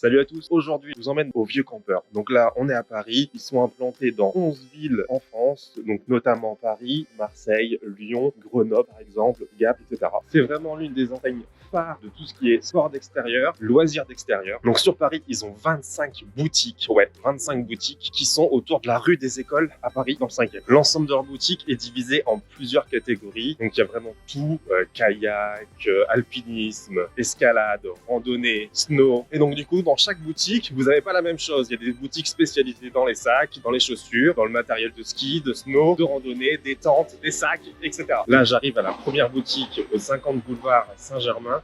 Salut à tous, aujourd'hui je vous emmène au Vieux Campeur. Donc là on est à Paris, ils sont implantés dans 11 villes en France, donc notamment Paris, Marseille, Lyon, Grenoble par exemple, Gap, etc. C'est vraiment l'une des enseignes phares de tout ce qui est sport d'extérieur, loisirs d'extérieur. Donc sur Paris ils ont 25 boutiques, 25 boutiques qui sont autour de la rue des Écoles à Paris dans le 5e. L'ensemble de leurs boutiques est divisé en plusieurs catégories, donc il y a vraiment tout, kayak, alpinisme, escalade, randonnée, snow, et donc du coup dans chaque boutique, vous n'avez pas la même chose. Il y a des boutiques spécialisées dans les sacs, dans les chaussures, dans le matériel de ski, de snow, de randonnée, des tentes, des sacs, etc. Là, j'arrive à la première boutique au 50 boulevard Saint-Germain.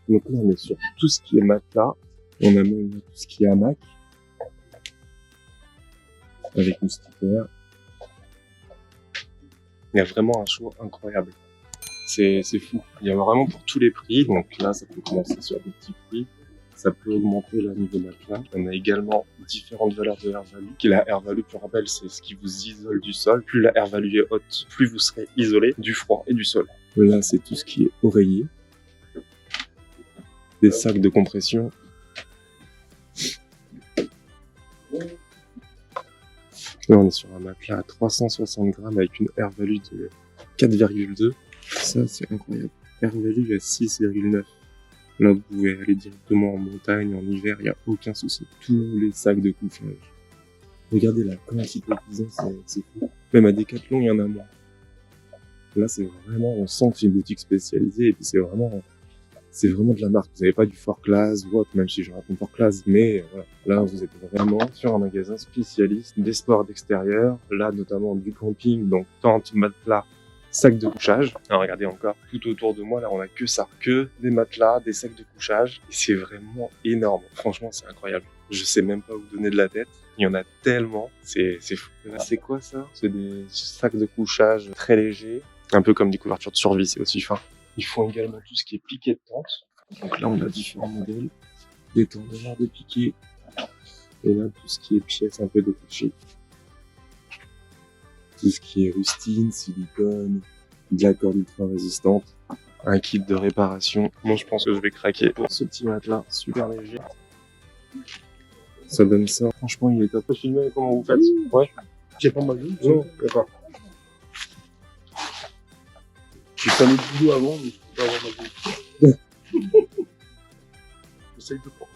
Donc là, on est sur tout ce qui est matelas. On a même tout ce qui est hamac. Avec moustiquaire. Il y a vraiment un choix incroyable. C'est fou. Il y a vraiment pour tous les prix. Donc là, ça peut commencer sur des petits prix. Ça peut augmenter là niveau matelas. On a également différentes valeurs de air-value. La air-value, pour rappel, c'est ce qui vous isole du sol. Plus la air-value est haute, plus vous serez isolé du froid et du sol. Là, c'est tout ce qui est oreiller. Des sacs de compression. Là, on est sur un matelas à 360 grammes avec une air-value de 4,2. Ça, c'est incroyable. Air-value à 6,9. Là, vous pouvez aller directement en montagne, en hiver, il n'y a aucun souci. Tous les sacs de couchage. Regardez la quantité qu'ils ont, c'est fou. Même à Decathlon, il y en a moins. Là, c'est vraiment, on sent que c'est une boutique spécialisée, et puis c'est vraiment de la marque. Vous n'avez pas du Fort Class ou autre, même si je raconte Fort Class, mais voilà. Là, vous êtes vraiment sur un magasin spécialiste des sports d'extérieur. Là, notamment du camping, donc tente, matelas, sacs de couchage. Alors, regardez encore, tout autour de moi, là, on a que ça. Que des matelas, des sacs de couchage. Et c'est vraiment énorme. Franchement, c'est incroyable. Je sais même pas où donner de la tête. Il y en a tellement. C'est fou. C'est quoi ça? C'est des sacs de couchage très légers. Un peu comme des couvertures de survie, c'est aussi fin. Ils font également tout ce qui est piqué de tente. Donc là, on a différents modèles. Des tendeurs de piqué. Et là, tout ce qui est pièces un peu détachées. Tout ce qui est rustine, silicone, de la corde ultra résistante, un kit de réparation. Moi, je pense que je vais craquer pour ce petit matelas super léger. Ça donne ça. Franchement, il est top. Je filmer comment vous faites? Ouais. J'ai pas mal vu. Non, d'accord. J'ai fait le boulot avant, mais je peux pas avoir ma vie. J'essaye de prendre.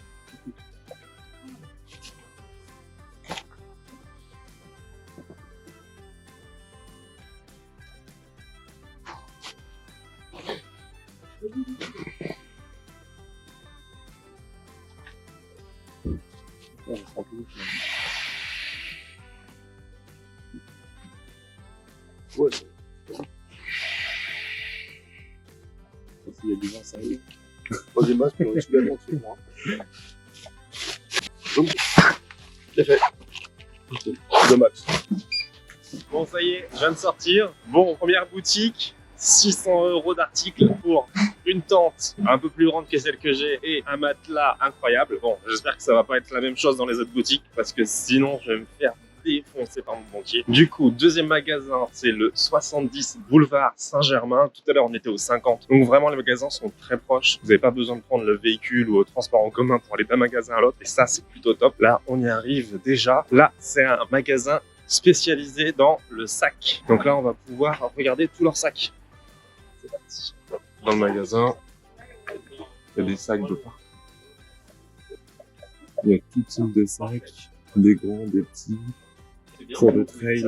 Ouais. Il y a du vent, ça arrive. Pas des masques, mais on risque d'être sur moi. Donc, c'est fait. De max. Bon, ça y est, je viens de sortir. Bon, première boutique, 600 € d'articles pour une tente un peu plus grande que celle que j'ai et un matelas incroyable. Bon, j'espère que ça va pas être la même chose dans les autres boutiques parce que sinon je vais me faire défoncer par mon banquier. Du coup, deuxième magasin, c'est le 70 boulevard Saint-Germain. Tout à l'heure, on était au 50. Donc vraiment, les magasins sont très proches. Vous n'avez pas besoin de prendre le véhicule ou le transport en commun pour aller d'un magasin à l'autre. Et ça, c'est plutôt top. Là, on y arrive déjà. Là, c'est un magasin spécialisé dans le sac. Donc là, on va pouvoir regarder tous leurs sacs. C'est parti. Dans le magasin, il y a des sacs de partout. Il y a tout type de sacs, des grands, des petits, pour le trail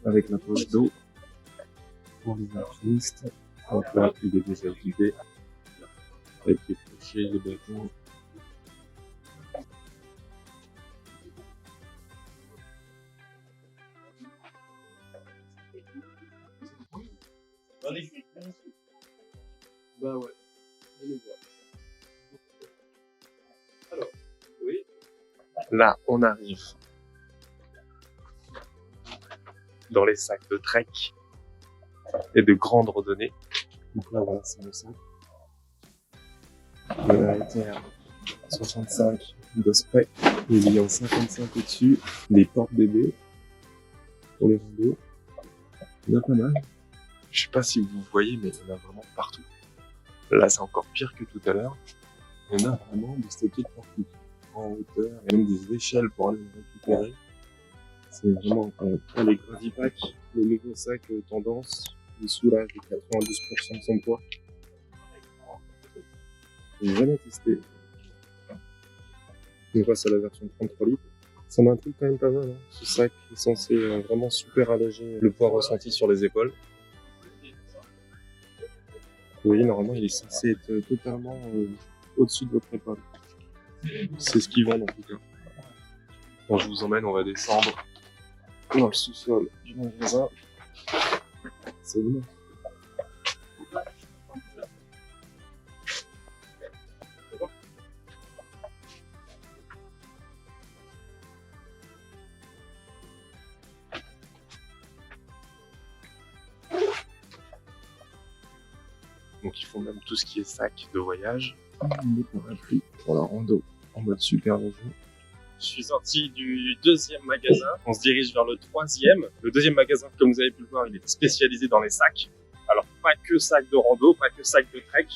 avec la poche d'eau, pour les alpinistes. Donc là, il est déjà équipé avec les crochets, les bâtons. Bah ouais. Allez voir. Alors, oui. Là, on arrive dans les sacs de trek et de grandes randonnées. Donc là, voilà, c'est le sac. On a arrêté à 65 d'osprey. Il y a 55 au-dessus. Des porte-bébés pour les randos. Il y en a pas mal. Je sais pas si vous voyez, mais il y en a vraiment partout. Là, c'est encore pire que tout à l'heure. Il y en a vraiment des stockés de partout. En hauteur, et même des échelles pour aller les récupérer. C'est vraiment incroyable. Là, les Gravipack, le nouveau sac tendance, il soulage de 92% de son poids. J'ai jamais testé. On passe à la version 33 litres. Ça m'intrigue quand même pas mal. Hein. Ce sac est censé vraiment super alléger le poids ressenti sur les épaules. Oui, normalement, il est censé être totalement au-dessus de votre épaule. C'est ce qu'ils vendent en tout cas. Bon, je vous emmène, on va descendre dans le sous-sol du magasin. C'est bon. Donc ils font même tout ce qui est sac de voyage, des parapluies pour la rando en mode super léger. Je suis sorti du deuxième magasin, on se dirige vers le troisième. Le deuxième magasin, comme vous avez pu le voir, il est spécialisé dans les sacs. Alors pas que sacs de rando, pas que sacs de trek,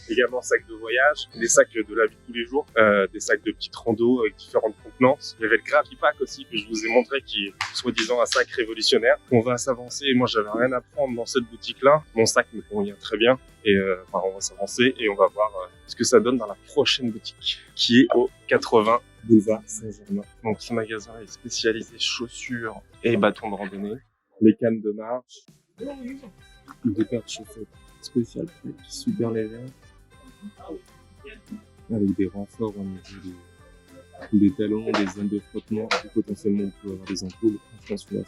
également sacs de voyage, des sacs de la vie de tous les jours, des sacs de petites rando avec différentes contenances. Il y avait le Gravipack aussi que je vous ai montré qui est soi-disant un sac révolutionnaire. On va s'avancer, moi j'avais rien à prendre dans cette boutique-là, mon sac me convient très bien. Et on va s'avancer et on va voir ce que ça donne dans la prochaine boutique qui est au 80 boulevard Saint-Germain. Donc ce magasin est spécialisé chaussures et bâtons de randonnée, les cannes de marche, des paires de chaussettes spéciales, super légères, avec des renforts au niveau des talons, des zones de frottement et potentiellement on peut avoir des ampoules. Franchement,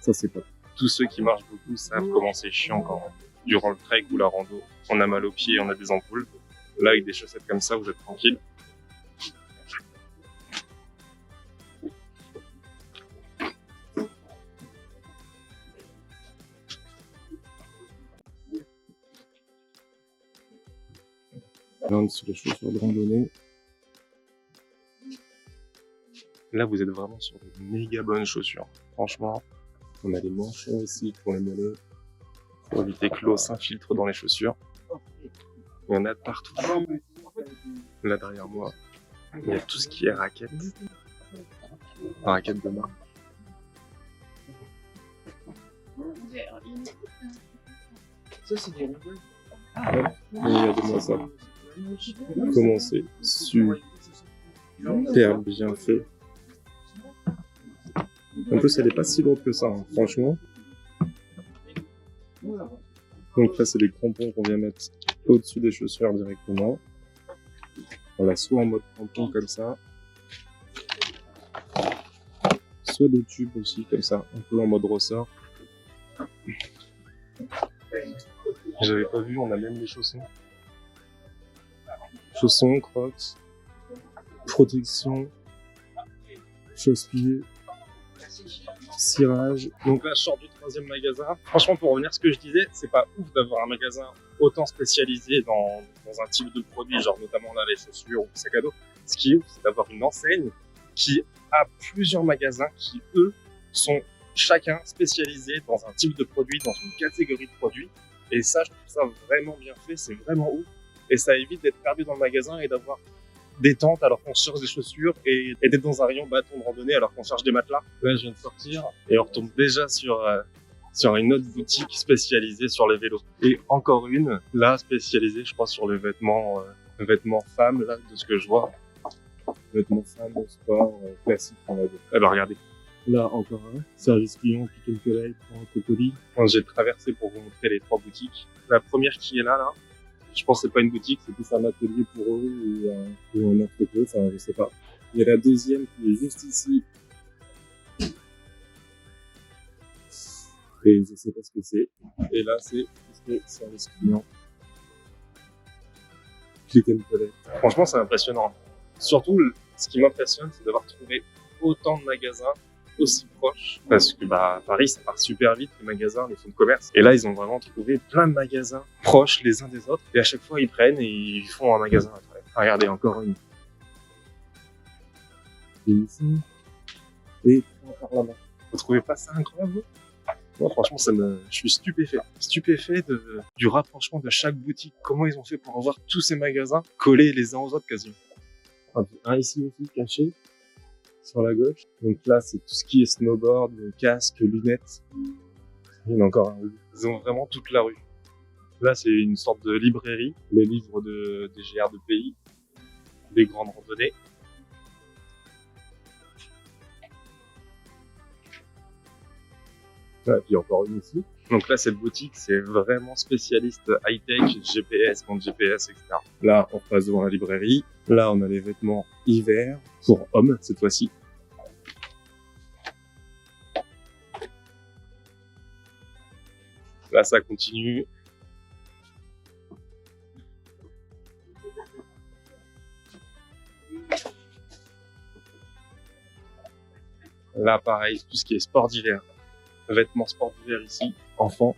ça c'est pas. Tous ceux qui marchent beaucoup savent comment c'est chiant quand durant le trek ou la rando, on a mal aux pieds, on a des ampoules. Là, avec des chaussettes comme ça, vous êtes tranquille. Là, on est sur les chaussures de randonnée. Là, vous êtes vraiment sur de méga bonnes chaussures. Franchement, on a des manchons ici pour les mollets, pour éviter que l'eau s'infiltre dans les chaussures. Il y en a de partout. Là, derrière moi, il y a tout ce qui est raquettes. Raquettes de marque. Ça, c'est des rigoles. Regardez-moi ça. Comment c'est super bien fait. En plus, elle est pas si lourde que ça, hein, franchement. Donc là, c'est des crampons qu'on vient mettre au-dessus des chaussures directement. Voilà, soit en mode crampon comme ça, soit des tubes aussi comme ça, un peu en mode ressort. J'avais pas vu, on a même les chaussons. Chaussons, crocs, protection, chausse-pieds, cirage. Donc là, je sors du troisième magasin. Franchement, pour revenir à ce que je disais, c'est pas ouf d'avoir un magasin autant spécialisé dans un type de produit, genre notamment là les chaussures ou les sacs à dos. Ce qui est ouf, c'est d'avoir une enseigne qui a plusieurs magasins qui, eux, sont chacun spécialisés dans un type de produit, dans une catégorie de produits. Et ça, je trouve ça vraiment bien fait, c'est vraiment ouf. Et ça évite d'être perdu dans le magasin et d'avoir des tentes alors qu'on cherche des chaussures et d'être dans un rayon bâton de randonnée alors qu'on cherche des matelas. Là, je viens de sortir et on retombe déjà sur une autre boutique spécialisée sur les vélos. Et encore une, là, spécialisée, je crois, sur les vêtements femmes, là, de ce que je vois. Vêtements femmes, sport, classique, on va dire. Eh ben, regardez. Là, encore un. Service client, pick and collect, cocoli. J'ai traversé pour vous montrer les trois boutiques. La première qui est là, je pense que c'est pas une boutique, c'est plus un atelier pour eux ou un entrepôt, enfin, je sais pas. Il y a la deuxième qui est juste ici. Et je sais pas ce que c'est. Et là, c'est service client. Click and collect. Franchement, c'est impressionnant. Surtout, ce qui m'impressionne, c'est d'avoir trouvé autant de magasins aussi proches. Parce que, Paris, ça part super vite, les magasins, les fonds de commerce. Et là, ils ont vraiment trouvé plein de magasins proches les uns des autres. Et à chaque fois, ils prennent et ils font un magasin après. Regardez, encore une. Ici. Et encore là-bas. Vous trouvez pas ça incroyable? Moi, franchement, je suis stupéfait. Stupéfait du rapprochement de chaque boutique. Comment ils ont fait pour avoir tous ces magasins collés les uns aux autres quasiment. Un ici aussi, caché, sur la gauche. Donc là, c'est tout ce qui est snowboard, casque, lunettes. Il y en a encore un. Ils ont vraiment toute la rue. Là, c'est une sorte de librairie. Les livres des GR de pays, des grandes randonnées. Voilà, puis encore une ici. Donc là, cette boutique, c'est vraiment spécialiste high-tech, GPS, montre GPS, etc. Là, on passe devant la librairie. Là, on a les vêtements hiver pour hommes, cette fois-ci. Là, ça continue. Là, pareil, tout ce qui est sport d'hiver. Vêtements sport d'hiver ici, enfants.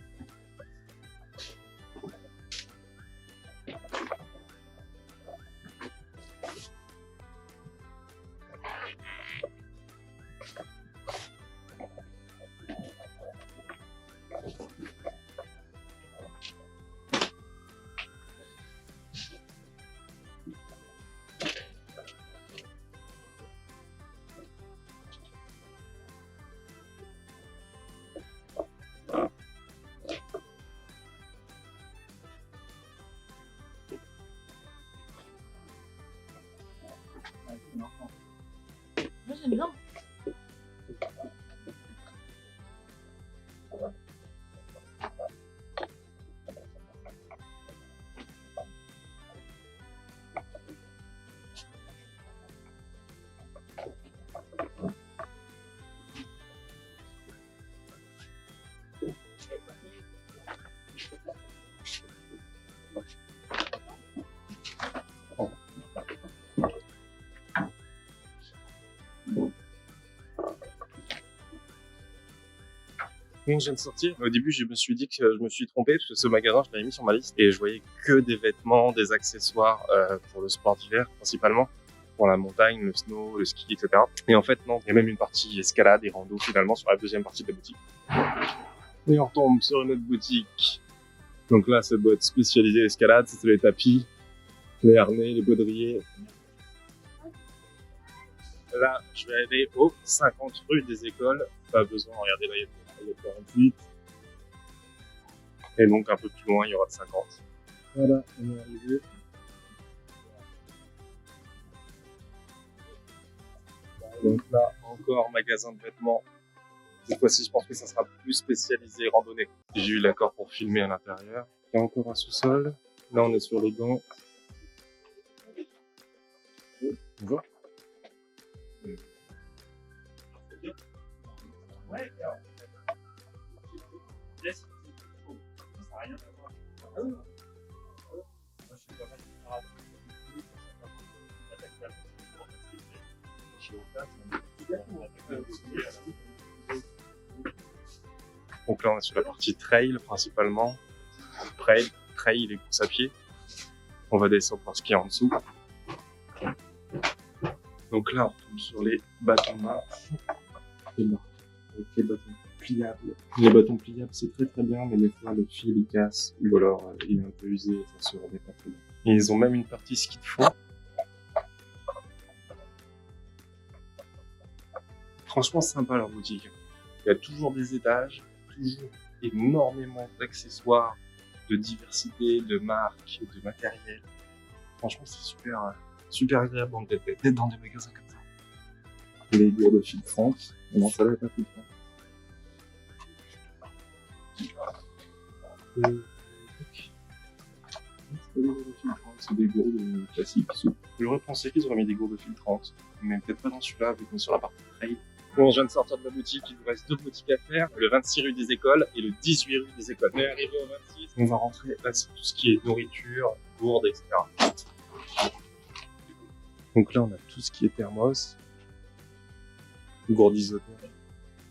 Moi j'aime bien. Bon, je viens de sortir. Au début, je me suis dit que je me suis trompé parce que ce magasin, je l'avais mis sur ma liste et je voyais que des vêtements, des accessoires pour le sport d'hiver principalement, pour la montagne, le snow, le ski, etc. Et en fait, non, il y a même une partie escalade et rando finalement sur la deuxième partie de la boutique. Et on retombe sur une autre boutique. Donc là, c'est boîte spécialisée escalade, c'est les tapis, les harnais, les baudriers. Là, je vais aller au 50 rue des Écoles. Pas besoin, regardez là, il y a 48. Et donc, un peu plus loin, il y aura de 50. Voilà, on est arrivé. Donc là, encore magasin de vêtements. Cette fois-ci, je pense que ça sera plus spécialisé randonnée. J'ai eu l'accord pour filmer à l'intérieur. Il y a encore un sous-sol. Là, on est sur les bancs. On voit. Ouais, laisse. Ça n'a rien à voir. Moi, je suis pas mal donc là, on est sur la partie trail principalement. Trail et course à pied. On va descendre pour skier en dessous. Donc là, on tombe sur les bâtons de marche. Et là, avec les bâtons pliables. Les bâtons pliables, c'est très très bien, mais des fois, le fil, il casse, ou alors, il est un peu usé, ça se remet pas très bien. Et ils ont même une partie ski de fond. Franchement, sympa leur boutique. Il y a toujours des étages, toujours énormément d'accessoires, de diversité, de marques, de matériel. Franchement, c'est super agréable d'être dans des magasins comme ça. Les gourdes fil France. Non, ça là pas fil France. C'est des gourdes classiques. J'aurais pensé qu'ils auraient mis des gourdes fil 30, mais peut-être pas dans celui-là, vu qu'on est sur la partie trail. Bon, je viens de sortir de la boutique, il nous reste 2 boutiques à faire, le 26 rue des Écoles et le 18 rue des Écoles. On est arrivé au 26, on va rentrer, là c'est tout ce qui est nourriture, gourdes, etc. Donc là on a tout ce qui est thermos, gourdes isothermes.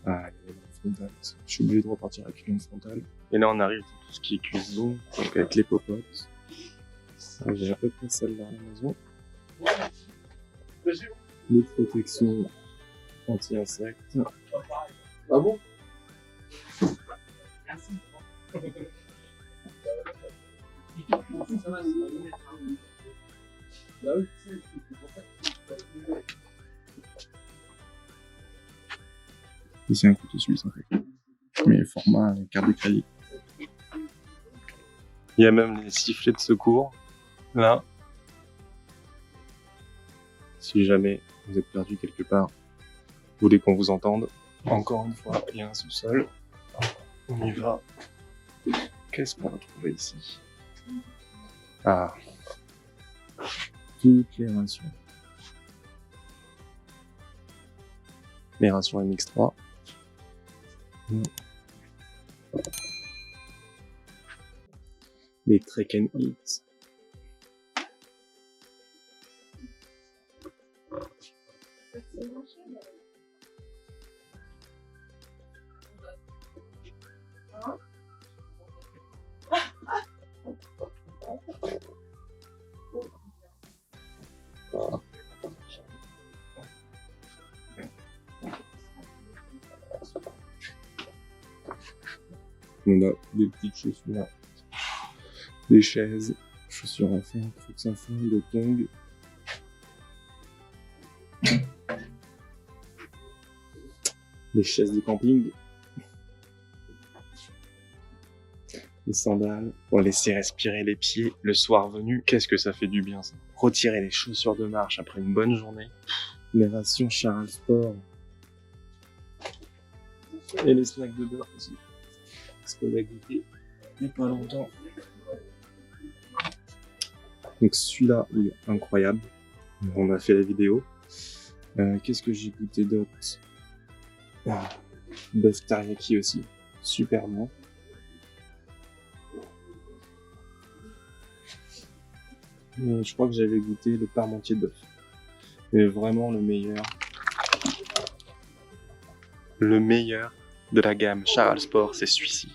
Ah, il y a une frontale, je suis obligé de repartir avec une frontale. Et là on arrive sur tout ce qui est cuisine, donc avec les popotes. J'ai à peu près celle-là à la maison. Les protections anti-insectes. Ah bon? assis. Ça va, c'est pas donné. Bah oui, c'est pour ça que Et c'est un couteau suisse en fait. Mais format carte de crédit. Il y a même les sifflets de secours. Là. Si jamais vous êtes perdu quelque part, vous voulez qu'on vous entende. Encore une fois, il y a un sous-sol. On y va. Qu'est-ce qu'on va trouver ici? Ah. Toutes les rations. Les rations MX3. Les Trek and Eat. On a des petites chaussures, des chaises, chaussures enfants, trucs enfants, des tongs. Les chaises de camping. Les sandales pour laisser respirer les pieds le soir venu. Qu'est-ce que ça fait du bien ça. Retirer les chaussures de marche après une bonne journée. Les rations Charles Sport. Et les snacks de beurre aussi. Parce qu'on a goûté il n'y a pas longtemps. Donc celui-là, il est incroyable. On a fait la vidéo. Qu'est-ce que j'ai goûté d'autre? Bœuf teriyaki aussi. Super bon. Je crois que j'avais goûté le parmentier de bœuf. Mais vraiment le meilleur. Le meilleur de la gamme Charles Sport, c'est celui-ci.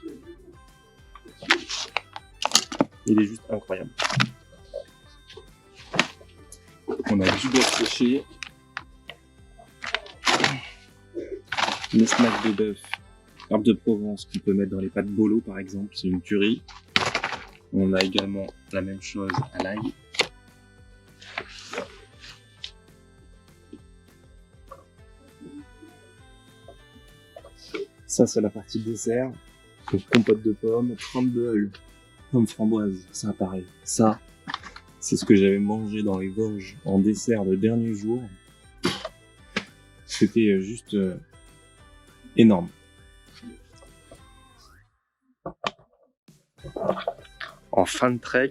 Il est juste incroyable. On a du bœuf séché. Les snacks de bœuf. Herbe de Provence qu'on peut mettre dans les pâtes bolo par exemple, c'est une tuerie. On a également la même chose à l'ail. Ça, c'est la partie dessert. Donc, compote de pommes, crumble, pommes framboises. Ça, pareil. Ça, c'est ce que j'avais mangé dans les Vosges en dessert le dernier jour. C'était juste énorme. En fin de trek,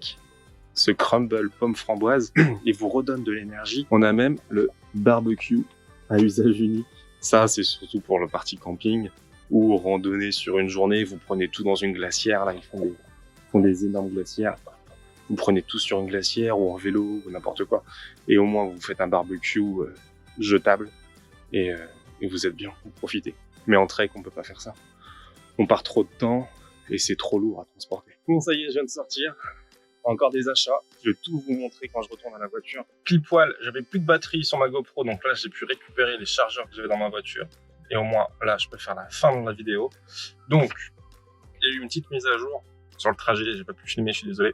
ce crumble pomme framboise, il vous redonne de l'énergie. On a même le barbecue à usage unique. Ça, c'est surtout pour le party camping ou randonnée sur une journée. Vous prenez tout dans une glacière. Là, ils font des énormes glacières. Vous prenez tout sur une glacière ou en vélo ou n'importe quoi. Et au moins, vous faites un barbecue jetable et vous êtes bien, vous profitez. Mais en trek, on peut pas faire ça. On part trop de temps et c'est trop lourd à transporter. Bon, ça y est, je viens de sortir. Encore des achats. Je vais tout vous montrer quand je retourne à la voiture. Pile poil, j'avais plus de batterie sur ma GoPro, donc là, j'ai pu récupérer les chargeurs que j'avais dans ma voiture. Et au moins, là, je peux faire la fin de la vidéo. Donc, il y a eu une petite mise à jour sur le trajet. J'ai pas pu filmer, je suis désolé.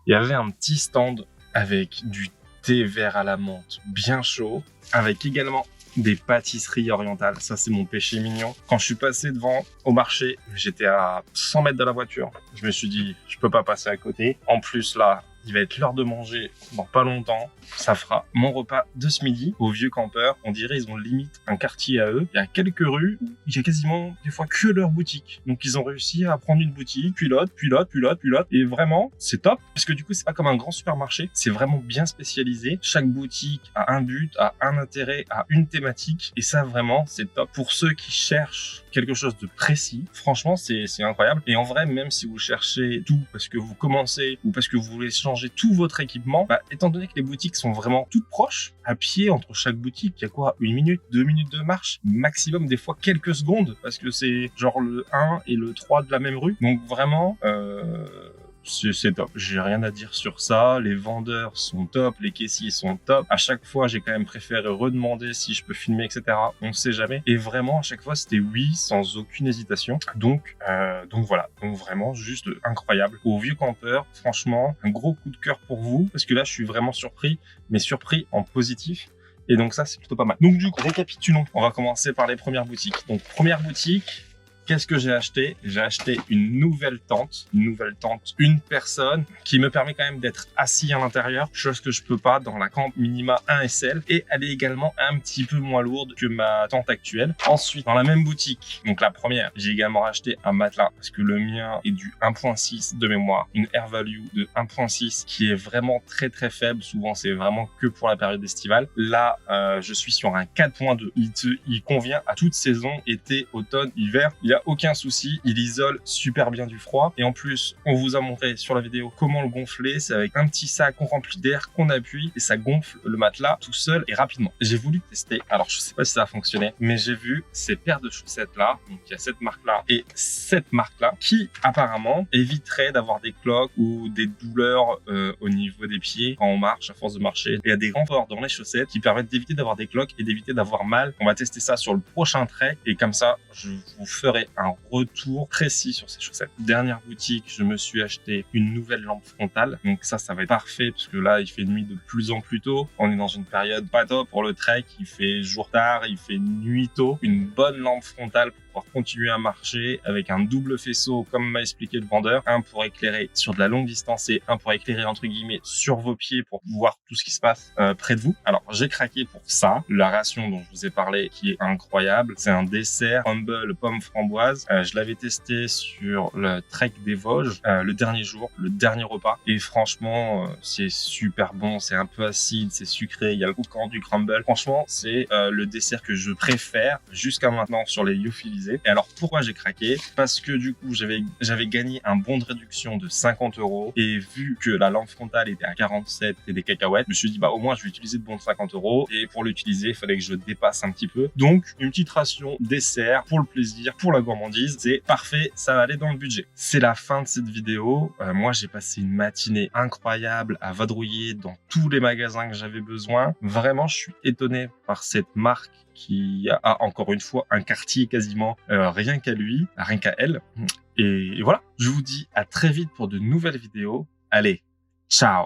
Il y avait un petit stand avec du thé vert à la menthe bien chaud, avec également des pâtisseries orientales. Ça, c'est mon péché mignon. Quand je suis passé devant au marché, j'étais à 100 mètres de la voiture. Je me suis dit, je peux pas passer à côté. En plus, là, il va être l'heure de manger dans pas longtemps. Ça fera mon repas de ce midi aux vieux campeurs. On dirait ils ont limite un quartier à eux. Il y a quelques rues où il y a quasiment des fois que leur boutique. Donc ils ont réussi à prendre une boutique, puis l'autre, puis l'autre, puis l'autre, puis l'autre. Et vraiment, c'est top. Parce que du coup, c'est pas comme un grand supermarché. C'est vraiment bien spécialisé. Chaque boutique a un but, a un intérêt, a une thématique. Et ça, vraiment, c'est top. Pour ceux qui cherchent quelque chose de précis, franchement, c'est incroyable. Et en vrai, même si vous cherchez tout parce que vous commencez ou parce que vous voulez changer tout votre équipement, étant donné que les boutiques sont vraiment toutes proches, à pied entre chaque boutique, il y a quoi, 1 minute, 2 minutes de marche, maximum des fois quelques secondes, parce que c'est genre le 1 et le 3 de la même rue. Donc vraiment, c'est top. J'ai rien à dire sur ça. Les vendeurs sont top, les caissiers sont top. À chaque fois, j'ai quand même préféré redemander si je peux filmer, etc. On sait jamais. Et vraiment, à chaque fois, c'était oui, sans aucune hésitation. Donc voilà. Donc vraiment, juste incroyable. Au Vieux Campeur, franchement, un gros coup de cœur pour vous, parce que là, je suis vraiment surpris, mais surpris en positif. Et donc ça, c'est plutôt pas mal. Donc du coup, récapitulons. On va commencer par les premières boutiques. Donc première boutique, qu'est-ce que j'ai acheté? J'ai acheté une nouvelle tente, une personne qui me permet quand même d'être assis à l'intérieur, chose que je peux pas dans la Camp Minima 1SL, et elle est également un petit peu moins lourde que ma tente actuelle. Ensuite, dans la même boutique, donc la première, j'ai également acheté un matelas parce que le mien est du 1.6 de mémoire, une Air Value de 1.6 qui est vraiment très très faible. Souvent, c'est vraiment que pour la période estivale. Là, je suis sur un 4.2. Il convient à toute saison, été, automne, hiver. Il y a aucun souci, il isole super bien du froid. Et en plus, on vous a montré sur la vidéo comment le gonfler. C'est avec un petit sac qu'on remplit d'air, qu'on appuie et ça gonfle le matelas tout seul et rapidement. J'ai voulu tester. Alors, je sais pas si ça a fonctionné, mais j'ai vu ces paires de chaussettes là. Donc, il y a cette marque là et cette marque là qui apparemment éviterait d'avoir des cloques ou des douleurs au niveau des pieds quand on marche, à force de marcher. Il y a des renforts dans les chaussettes qui permettent d'éviter d'avoir des cloques et d'éviter d'avoir mal. On va tester ça sur le prochain trait et comme ça, je vous ferai un retour précis sur ces chaussettes. Dernière boutique, je me suis acheté une nouvelle lampe frontale. Donc ça va être parfait parce que là, il fait nuit de plus en plus tôt. On est dans une période pas top pour le trek. Il fait jour tard, il fait nuit tôt. Une bonne lampe frontale pour pouvoir continuer à marcher avec un double faisceau comme m'a expliqué le vendeur. Un pour éclairer sur de la longue distance et un pour éclairer entre guillemets sur vos pieds pour voir tout ce qui se passe près de vous. Alors j'ai craqué pour ça. La ration dont je vous ai parlé qui est incroyable. C'est un dessert crumble pomme framboise. Je l'avais testé sur le trek des Vosges le dernier jour, le dernier repas. Et franchement, c'est super bon. C'est un peu acide, c'est sucré. Il y a le croquant du crumble. Franchement, c'est le dessert que je préfère jusqu'à maintenant sur les lyophilisés. Et alors, pourquoi j'ai craqué? Parce que du coup, j'avais gagné un bon de réduction de 50 € et vu que la lampe frontale était à 47 et des cacahuètes, je me suis dit, bah, au moins, je vais utiliser le bon de 50 € et pour l'utiliser, il fallait que je dépasse un petit peu. Donc, une petite ration dessert pour le plaisir, pour la gourmandise. C'est parfait, ça va aller dans le budget. C'est la fin de cette vidéo. Moi, j'ai passé une matinée incroyable à vadrouiller dans tous les magasins que j'avais besoin. Vraiment, je suis étonné par cette marque qui a encore une fois un quartier quasiment rien qu'à lui, rien qu'à elle. Et voilà, je vous dis à très vite pour de nouvelles vidéos. Allez, ciao!